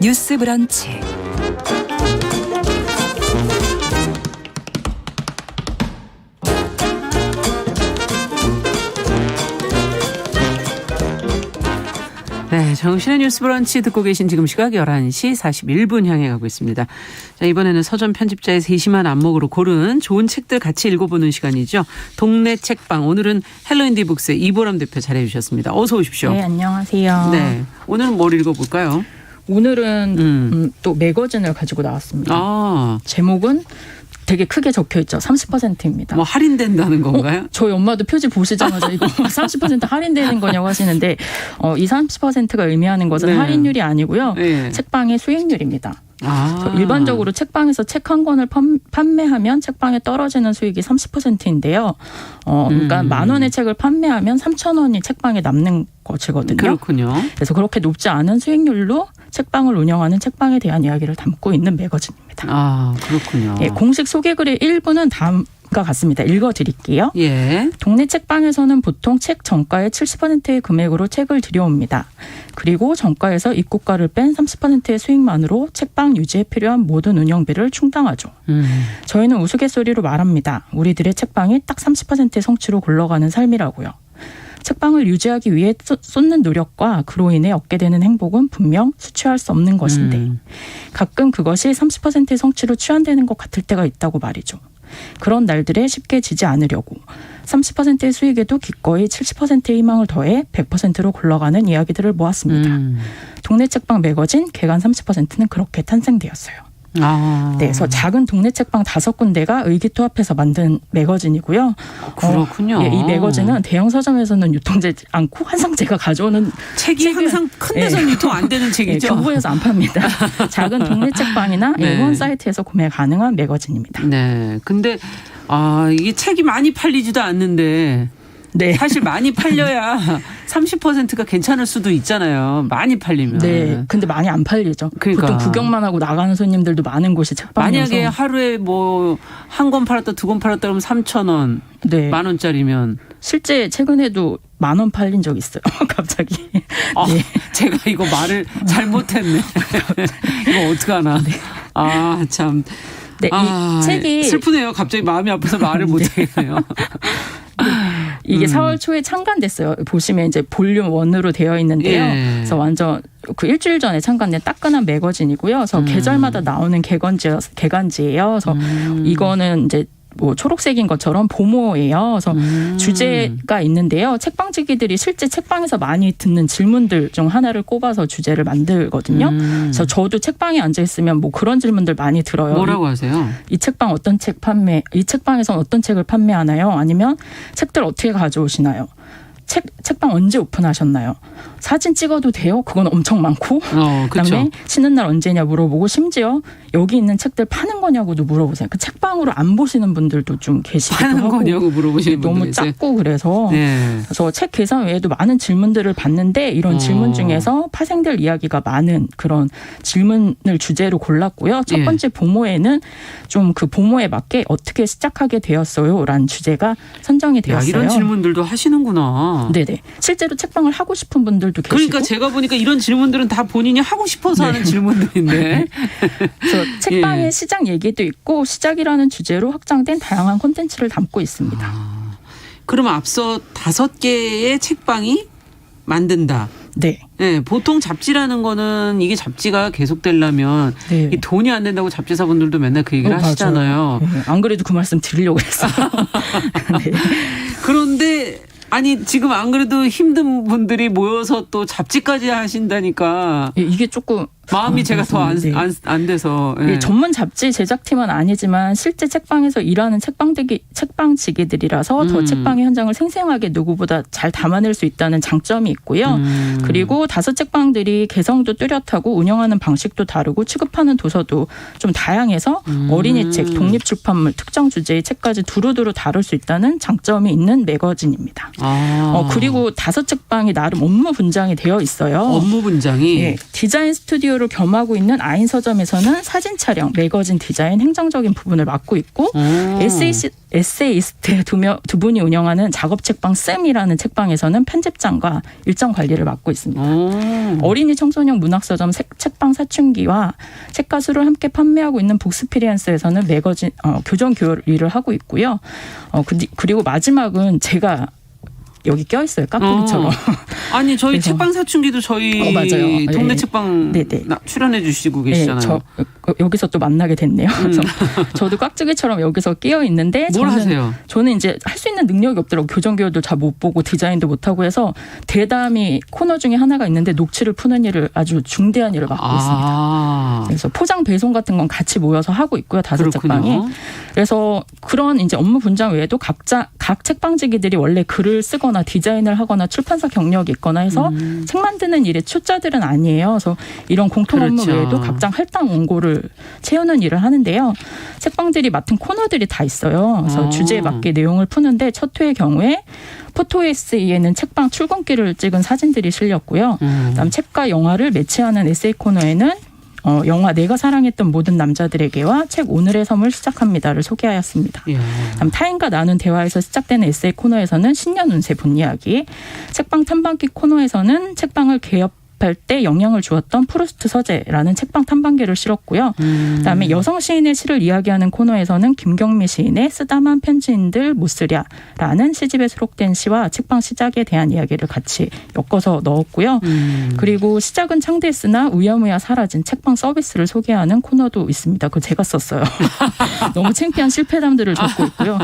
뉴스 브런치. 네, 정신의 뉴스 브런치 듣고 계신 지금 시각 11시 41분 향해 가고 있습니다. 자, 이번에는 서점 편집자의 세심한 안목으로 고른 좋은 책들 같이 읽어보는 시간이죠. 동네 책방. 오늘은 헬로인디북스 이보람 대표 자리해 주셨습니다. 어서 오십시오. 네, 안녕하세요. 네, 오늘은 뭘 읽어볼까요? 오늘은 또 매거진을 가지고 나왔습니다. 아, 제목은 되게 크게 적혀있죠. 30%입니다. 뭐 할인된다는 건가요? 저희 엄마도 표지 보시자마자 이거 30% 할인되는 거냐고 하시는데 이 30%가 의미하는 것은 네. 할인율이 아니고요. 네. 책방의 수익률입니다. 아, 일반적으로 책방에서 책 한 권을 판매하면 책방에 떨어지는 수익이 30%인데요. 그러니까 10,000원의 책을 판매하면 3,000원이 책방에 남는 것이거든요. 그렇군요. 그래서 그렇게 높지 않은 수익률로 책방을 운영하는 책방에 대한 이야기를 담고 있는 매거진입니다. 아, 그렇군요. 예, 공식 소개글의 일부는 다음과 같습니다. 읽어드릴게요. 예. 동네 책방에서는 보통 책 정가의 70%의 금액으로 책을 들여옵니다. 그리고 정가에서 입고가를 뺀 30%의 수익만으로 책방 유지에 필요한 모든 운영비를 충당하죠. 저희는 우스갯소리로 말합니다. 우리들의 책방이 딱 30%의 성취로 굴러가는 삶이라고요. 책방을 유지하기 위해 쏟는 노력과 그로 인해 얻게 되는 행복은 분명 수치할 수 없는 것인데 가끔 그것이 30%의 성취로 취한되는 것 같을 때가 있다고 말이죠. 그런 날들에 쉽게 지지 않으려고 30%의 수익에도 기꺼이 70%의 희망을 더해 100%로 굴러가는 이야기들을 모았습니다. 동네 책방 매거진 개간 30%는 그렇게 탄생되었어요. 아, 네, 그래서 작은 동네 책방 5군데가 의기투합해서 만든 매거진이고요. 그렇군요. 이 매거진은 대형 서점에서는 유통되지 않고 항상 제가 가져오는 책이 항상 큰 데서 유통 안 되는 책이죠. 교보에서 안 팝니다. 작은 동네 책방이나 네. 일본 사이트에서 구매 가능한 매거진입니다. 네. 근데 이게 책이 많이 팔리지도 않는데 네. 사실 많이 팔려야 30%가 괜찮을 수도 있잖아요. 많이 팔리면. 네. 근데 많이 안 팔리죠. 그러니까. 보통 구경만 하고 나가는 손님들도 많은 곳이 책방이어서. 만약에 하루에 뭐 한 권 팔았다 두 권 팔았다 그러면 3,000원, 네. 10,000원짜리면 실제 최근에도 10,000원 팔린 적 있어요. 갑자기. 네. 제가 이거 말을 잘못했네. 이거 어떡하나. 아, 참. 네, 이 책이 슬프네요. 갑자기 마음이 아파서 말을 못하겠네요. 이게 4월 초에 창간됐어요. 보시면 이제 볼륨 1으로 되어 있는데요. 예. 그래서 완전 그 일주일 전에 창간된 따끈한 매거진이고요. 그래서 계절마다 나오는 개간지예요. 그래서 이거는 이제 뭐 초록색인 것처럼 보모예요. 그래서 주제가 있는데요. 책방지기들이 실제 책방에서 많이 듣는 질문들 중 하나를 꼽아서 주제를 만들거든요. 그래서 저도 책방에 앉아 있으면 뭐 그런 질문들 많이 들어요. 뭐라고 하세요? 이 책방 이 책방에서는 어떤 책을 판매하나요? 아니면 책들 어떻게 가져오시나요? 책방 언제 오픈하셨나요? 사진 찍어도 돼요? 그건 엄청 많고 그다음에 쉬는 날 언제냐 물어보고 심지어 여기 있는 책들 파는 거냐고도 물어보세요. 그 책방으로 안 보시는 분들도 좀 계시기도 파는 하고 거냐고 물어보시는 분들이 너무 작고 그래서 네. 그래서 책 계산 외에도 많은 질문들을 받는데 이런 질문 중에서 파생될 이야기가 많은 그런 질문을 주제로 골랐고요. 첫 번째 보모에는 좀 그 보모에 맞게 어떻게 시작하게 되었어요? 라는 주제가 선정이 되었어요. 이런 질문들도 하시는구나. 네네. 실제로 책방을 하고 싶은 분들도 계시고. 그러니까 제가 보니까 이런 질문들은 다 본인이 하고 싶어서 하는 질문들인데. 그래서 책방의 시작 얘기도 있고 시작이라는 주제로 확장된 다양한 콘텐츠를 담고 있습니다. 그럼 앞서 5개의 책방이 만든다. 네. 네, 보통 잡지라는 거는 이게 잡지가 계속되려면 네. 이 돈이 안 된다고 잡지사분들도 맨날 그 얘기를 하시잖아요. 네. 안 그래도 그 말씀 드리려고 했어요. 네. 그런데 아니 지금 안 그래도 힘든 분들이 모여서 또 잡지까지 하신다니까 이게 조금 마음이 제가 더 안 돼서. 예. 전문 잡지 제작팀은 아니지만 실제 책방에서 일하는 책방지기들이라서 더 책방의 현장을 생생하게 누구보다 잘 담아낼 수 있다는 장점이 있고요. 그리고 5책방들이 개성도 뚜렷하고 운영하는 방식도 다르고 취급하는 도서도 좀 다양해서 어린이 책, 독립출판물, 특정 주제의 책까지 두루두루 다룰 수 있다는 장점이 있는 매거진입니다. 그리고 5책방이 나름 업무 분장이 되어 있어요. 업무 분장이? 예, 디자인 스튜디오를 대표를 겸하고 있는 아인 서점에서는 사진 촬영, 매거진 디자인, 행정적인 부분을 맡고 있고 에세이스트 두 분이 운영하는 작업 책방 쌤이라는 책방에서는 편집장과 일정 관리를 맡고 있습니다. 어린이 청소년 문학 서점 책방 사춘기와 책가수를 함께 판매하고 있는 북스피리언스에서는 매거진 교정 교류를 하고 있고요. 그리고 마지막은 제가 여기 껴있어요. 깍두기처럼. 아니 저희 책방 사춘기도 저희 맞아요. 동네 네. 책방 네네. 출연해 주시고 계시잖아요. 네, 여기서 또 만나게 됐네요. 그래서 저도 깍두기처럼 여기서 끼어 있는데 뭘 하세요? 저는 이제 할 수 있는 능력이 없더라고요. 교정교육도 잘 못 보고 디자인도 못하고 해서 대담이 코너 중에 하나가 있는데 녹취를 푸는 일을 아주 중대한 일을 맡고 있습니다. 그래서 포장 배송 같은 건 같이 모여서 하고 있고요. 5 책방이. 그래서 그런 이제 업무 분장 외에도 각 책방지기들이 원래 글을 쓰거나 디자인을 하거나 출판사 경력이 있거나 해서 책 만드는 일에 초짜들은 아니에요. 그래서 이런 공통 업무 그렇죠. 외에도 각장 할당 원고를 채우는 일을 하는데요. 책방들이 맡은 코너들이 다 있어요. 그래서 주제에 맞게 내용을 푸는데 첫 회의 경우에 포토에세이에는 책방 출근길을 찍은 사진들이 실렸고요. 그다음 책과 영화를 매치하는 에세이 코너에는 영화 내가 사랑했던 모든 남자들에게와 책 오늘의 섬을 시작합니다를 소개하였습니다. 다음 타인과 나눈 대화에서 시작되는 에세이 코너에서는 신년 운세 본 이야기, 책방 탐방기 코너에서는 책방을 개업할 때 영향을 주었던 프루스트 서재라는 책방 탐방기를 실었고요. 그다음에 여성 시인의 시를 이야기하는 코너에서는 김경미 시인의 쓰다만 편지인들 못 쓰랴라는 시집에 수록된 시와 책방 시작에 대한 이야기를 같이 엮어서 넣었고요. 그리고 시작은 창대했으나 우야무야 사라진 책방 서비스를 소개하는 코너도 있습니다. 그거 제가 썼어요. 너무 창피한 실패담들을 적고 있고요.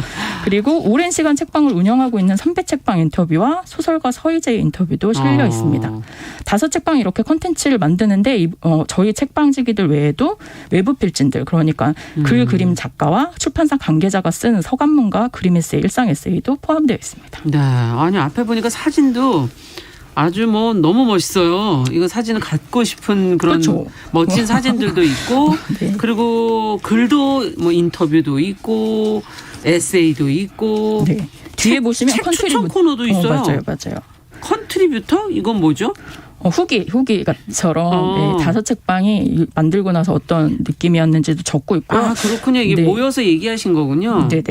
그리고 오랜 시간 책방을 운영하고 있는 선배 책방 인터뷰와 소설가 서희재의 인터뷰도 실려 있습니다. 5 책방 이렇게 콘텐츠를 만드는데 저희 책방지기들 외에도 외부 필진들 그러니까 글 그림 작가와 출판사 관계자가 쓰는 서간문과 그림 에세이, 일상 에세이도 포함되어 있습니다. 네, 아니 앞에 보니까 사진도 아주 뭐 너무 멋있어요. 이거 사진을 갖고 싶은 그런 그렇죠. 멋진 사진들도 있고 네. 그리고 글도 뭐 인터뷰도 있고 에세이도 있고 네. 뒤에 보시면 책 추천 코너도 있어요. 맞아요. 컨트리뷰터? 이건 뭐죠? 후기처럼 5 책방이 만들고 나서 어떤 느낌이었는지도 적고 있고요. 아 그렇군요. 이게 네. 모여서 얘기하신 거군요. 네네.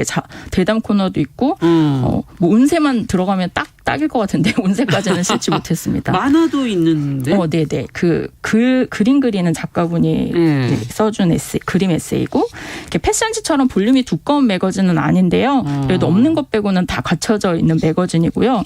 대담 코너도 있고 뭐 운세만 들어가면 딱일 것 같은데 운세까지는 실지 못했습니다. 만화도 있는데. 네네. 그림 그리는 작가분이 써준 에세이, 그림 에세이고 이렇게 패션지처럼 볼륨이 두꺼운 매거진은 아닌데요. 그래도 없는 것 빼고는 다 갖춰져 있는 매거진이고요.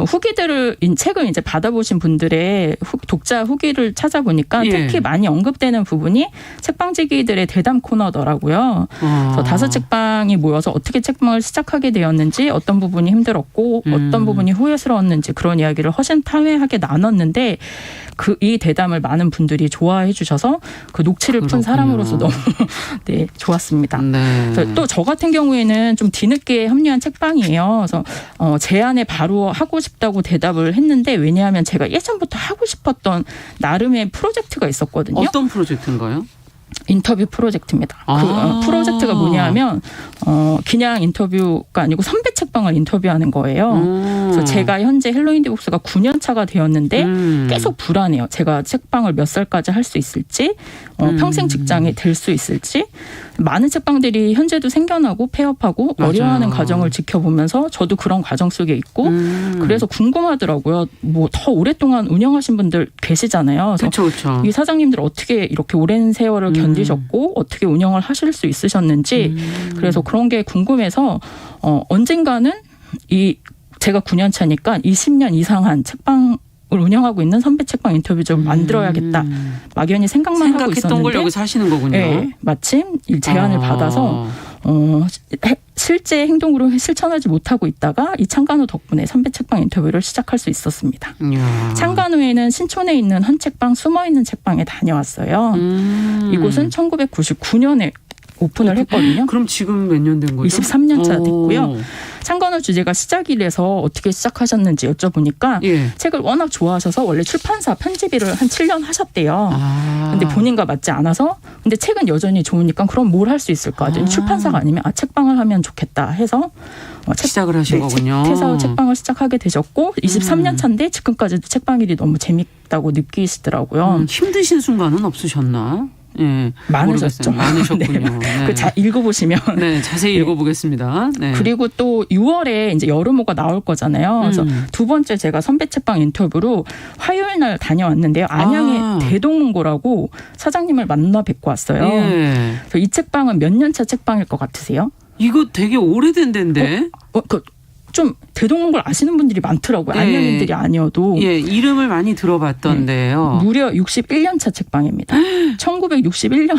후기들을 책을 이제 받아보신 분들의 독자 후기를 찾아보니까 특히 많이 언급되는 부분이 책방지기들의 대담 코너더라고요. 그래서 5 책방이 모여서 어떻게 책방을 시작하게 되었는지, 어떤 부분이 힘들었고 어떤 부분이 후회스러웠는지 그런 이야기를 허심탄회하게 나눴는데 이 대담을 많은 분들이 좋아해 주셔서 그 녹취를 푼 사람으로서 너무 네, 좋았습니다. 네. 또 저 같은 경우에는 좀 뒤늦게 합류한 책방이에요. 그래서 제안에 바로 하고 싶다고 대답을 했는데 왜냐하면 제가 예전부터 하고 싶었던 나름의 프로젝트가 있었거든요. 어떤 프로젝트인가요? 인터뷰 프로젝트입니다. 그 프로젝트가 뭐냐면 그냥 인터뷰가 아니고 선배 책방을 인터뷰하는 거예요. 그래서 제가 현재 헬로인디북스가 9년 차가 되었는데 계속 불안해요. 제가 책방을 몇 살까지 할 수 있을지, 평생 직장이 될 수 있을지. 많은 책방들이 현재도 생겨나고 폐업하고 맞아요. 어려워하는 과정을 지켜보면서 저도 그런 과정 속에 있고 그래서 궁금하더라고요. 뭐 더 오랫동안 운영하신 분들 계시잖아요. 그래서 그렇죠. 이 사장님들 어떻게 이렇게 오랜 세월을 견디셨고 어떻게 운영을 하실 수 있으셨는지 그래서 그런 게 궁금해서 언젠가는 제가 9년 차니까 20년 이상한 책방을 운영하고 있는 선배 책방 인터뷰 좀 만들어야겠다. 막연히 생각만 하고 있었는데 생각했던 걸 여기서 하시는 거군요. 네, 마침 이 제안을 받아서 실제 행동으로 실천하지 못하고 있다가 이 창간호 덕분에 선배 책방 인터뷰를 시작할 수 있었습니다. 창간호에는 신촌에 있는 한 책방, 숨어있는 책방에 다녀왔어요. 이곳은 1999년에 오픈을 했거든요. 그럼 지금 몇 년 된 거죠? 23년 차 됐고요. 창건호 주제가 시작이라서 어떻게 시작하셨는지 여쭤보니까 예. 책을 워낙 좋아하셔서 원래 출판사 편집 일을 한 7년 하셨대요. 아. 근데 본인과 맞지 않아서 근데 책은 여전히 좋으니까 그럼 뭘 할 수 있을까? 출판사가 아니면 책방을 하면 좋겠다 해서 시작을 하신 거군요. 퇴사 후 책방을 시작하게 되셨고 23년 차인데 지금까지도 책방 일이 너무 재밌다고 느끼시더라고요. 힘드신 순간은 없으셨나? 예, 많으셨죠. 모르겠어요. 많으셨군요. 네. 그 읽어보시면. 네, 자세히 읽어보겠습니다. 네. 그리고 또 6월에 이제 여름호가 나올 거잖아요. 그래서 두 번째 제가 선배 책방 인터뷰로 화요일 날 다녀왔는데요. 안양의 대동문고라고 사장님을 만나 뵙고 왔어요. 예. 그래서 이 책방은 몇 년 차 책방일 것 같으세요? 이거 되게 오래된 데인데. 좀 대동문고를 아시는 분들이 많더라고요. 예. 안양인들이 아니어도. 예, 이름을 많이 들어봤던데요. 무려 61년 차 책방입니다. 1961년에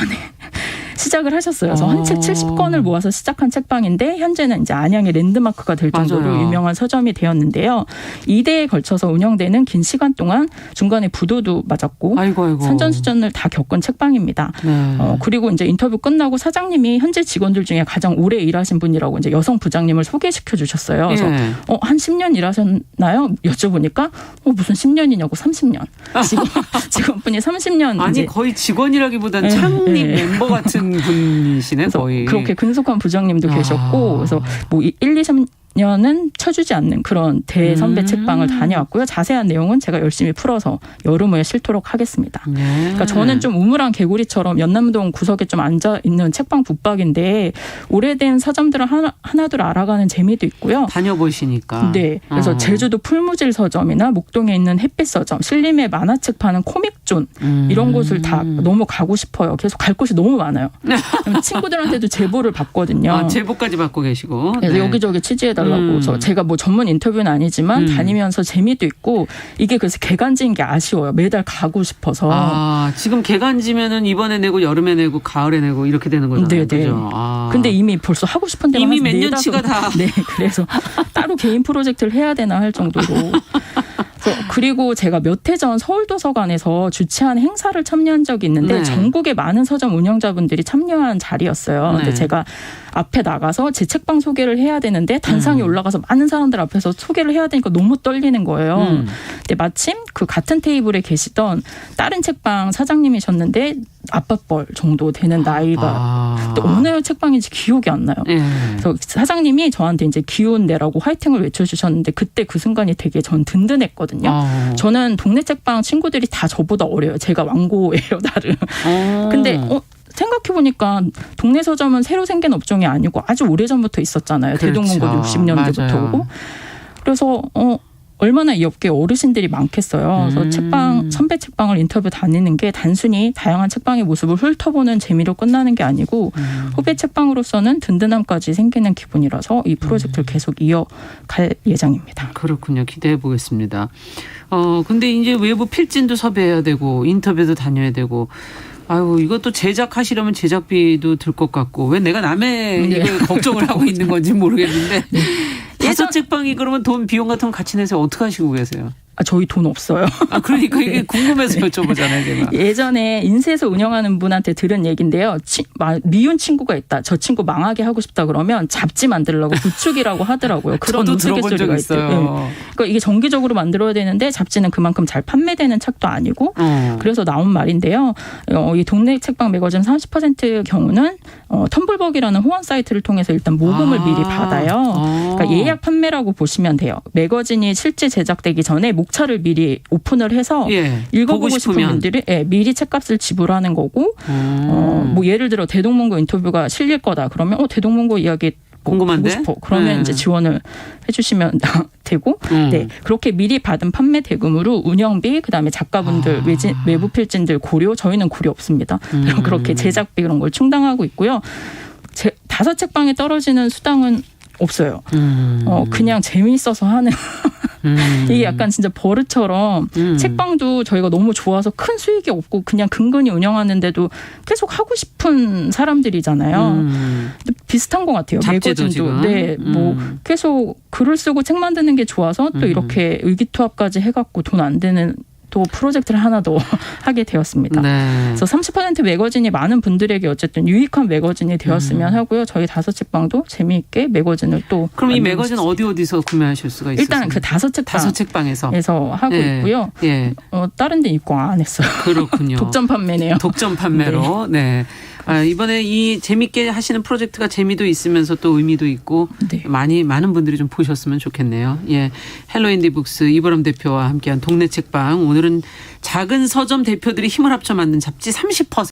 시작을 하셨어요. 그래서 한 책 70권을 모아서 시작한 책방인데 현재는 이제 안양의 랜드마크가 될 정도로 맞아요. 유명한 서점이 되었는데요. 2대에 걸쳐서 운영되는 긴 시간 동안 중간에 부도도 맞았고 아이고. 산전수전을 다 겪은 책방입니다. 네. 그리고 이제 인터뷰 끝나고 사장님이 현재 직원들 중에 가장 오래 일하신 분이라고 이제 여성 부장님을 소개시켜 주셨어요. 그래서 예. 한 10년 일하셨나요? 여쭤보니까 무슨 10년이냐고 30년. 직원분이 30년. 아니 이제 거의 직원이라기보다는 창립 멤버 같은 분이시네 거의. 그렇게 근속한 부장님도 계셨고 그래서 뭐 1, 2, 3년은 쳐주지 않는 그런 대선배 책방을 다녀왔고요. 자세한 내용은 제가 열심히 풀어서 여름호에 실도록 하겠습니다. 네. 그러니까 저는 좀 우물한 개구리처럼 연남동 구석에 좀 앉아 있는 책방 붙박인데 오래된 서점들을 하나둘 알아가는 재미도 있고요. 다녀보시니까. 네. 그래서 제주도 풀무질 서점이나 목동에 있는 햇빛 서점, 신림에 만화책 파는 코믹존 이런 곳을 다 너무 가고 싶어요. 계속 갈 곳이 너무 많아요. 친구들한테도 제보를 받거든요. 제보까지 받고 계시고. 그래서 네. 여기저기 취재해달라고. 그래서 제가 뭐 전문 인터뷰는 아니지만 다니면서 재미도 있고 이게 그래서 개간지인 게 아쉬워요. 매달 가고 싶어서. 지금 개간지면은 이번에 내고 여름에 내고 가을에 내고 이렇게 되는 거잖아요. 네네. 그죠? 근데 이미 벌써 하고 싶은 데만 이미 한 몇 년치가 다. 네, 그래서 따로 개인 프로젝트를 해야 되나 할 정도로. 그리고 제가 몇 해 전 서울도서관에서 주최한 행사를 참여한 적이 있는데 네. 전국의 많은 서점 운영자분들이 참여한 자리였어요. 네. 근데 제가 앞에 나가서 제 책방 소개를 해야 되는데 단상에 올라가서 많은 사람들 앞에서 소개를 해야 되니까 너무 떨리는 거예요. 근데 마침 그 같은 테이블에 계시던 다른 책방 사장님이셨는데 아빠뻘 정도 되는 나이가 또 어느 책방인지 기억이 안 나요. 네. 그래서 사장님이 저한테 이제 기운내라고 화이팅을 외쳐주셨는데 그때 그 순간이 되게 전 든든했거든요. 저는 동네 책방 친구들이 다 저보다 어려요. 제가 왕고예요, 나름. 근데 생각해보니까 동네 서점은 새로 생긴 업종이 아니고 아주 오래전부터 있었잖아요. 그렇죠. 대동문고 60년대부터고. 그래서 얼마나 이 업계 어르신들이 많겠어요. 그래서 선배 책방을 인터뷰 다니는 게 단순히 다양한 책방의 모습을 훑어보는 재미로 끝나는 게 아니고 후배 책방으로서는 든든함까지 생기는 기분이라서 이 프로젝트를 계속 이어갈 예정입니다. 그렇군요. 기대해 보겠습니다. 근데 이제 외부 필진도 섭외해야 되고 인터뷰도 다녀야 되고 아유 이것도 제작하시려면 제작비도 들 것 같고 왜 내가 남의 이걸 걱정을 하고 있는 건지 모르겠는데 다섯 책방이 그러면 돈 비용 같은 거 같이 내서 어떻게 하시고 계세요? 저희 돈 없어요. 그러니까 이게 궁금해서 여쭤보잖아요, 제가. 예전에 인쇄소 운영하는 분한테 들은 얘기인데요. 미운 친구가 있다. 저 친구 망하게 하고 싶다 그러면 잡지 만들려고 구축이라고 하더라고요. 그런 저도 들어본 적 있어요. 네. 그러니까 이게 정기적으로 만들어야 되는데 잡지는 그만큼 잘 판매되는 책도 아니고 그래서 나온 말인데요. 이 동네 책방 매거진 30%의 경우는 텀블벅이라는 후원 사이트를 통해서 일단 모금을 미리 받아요. 그러니까 예약 판매라고 보시면 돼요. 매거진이 실제 제작되기 전에 목차를 미리 오픈을 해서 읽어보고 싶은 분들이 미리 책값을 지불하는 거고 뭐 예를 들어 대동문고 인터뷰가 실릴 거다 그러면 대동문고 이야기 궁금한데? 보고 싶어. 그러면 이제 지원을 해주시면 되고 네 그렇게 미리 받은 판매 대금으로 운영비 그다음에 작가분들 외부 필진들 고려 저희는 고려 없습니다. 그렇게 제작비 그런 걸 충당하고 있고요. 5책방에 떨어지는 수당은 없어요. 그냥 재미있어서 하는 이게 약간 진짜 버릇처럼 책방도 저희가 너무 좋아서 큰 수익이 없고 그냥 근근히 운영하는데도 계속 하고 싶은 사람들이잖아요. 비슷한 것 같아요. 매거진도. 네, 뭐 계속 글을 쓰고 책 만드는 게 좋아서 또 이렇게 의기투합까지 해갖고 돈 안 되는 또 프로젝트를 하나 더 하게 되었습니다. 네. 그래서 30% 매거진이 많은 분들에게 어쨌든 유익한 매거진이 되었으면 하고요. 저희 다섯책방도 재미있게 매거진을 또 그럼 이 만들고 매거진 있습니다. 어디서 구매하실 수가 있어요? 일단 그 다섯책방에서 하고 예. 있고요. 예. 다른 데 입고 안 했어요. 그렇군요. 독점 판매네요. 독점 판매로. 네. 이번에 이 재밌게 하시는 프로젝트가 재미도 있으면서 또 의미도 있고 네. 많은 분들이 좀 보셨으면 좋겠네요. 예. 헬로인디북스 이보람 대표와 함께한 동네 책방. 오늘은 작은 서점 대표들이 힘을 합쳐 만든 잡지 30%